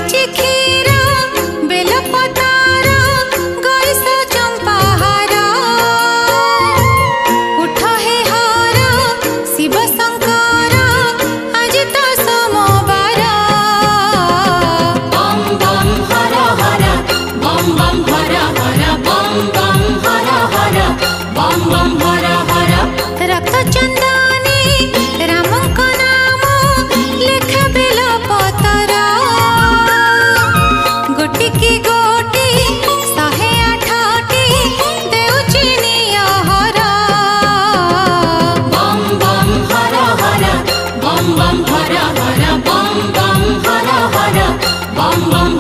मारिची खीरा बेलपतारा गैस चंपाहार उठ हे हर शिव शंकर आज तो सोमवार बम बम हर हर बम बम हर हर बम बम हर हर बम बम हर हर रक्त चंदनी रामक नाम लेखा बेलपतरा गोटी की गोटी 108टी देउची नियहर बम बम हर हर बम बम हर हर बम बम हर हर बम बम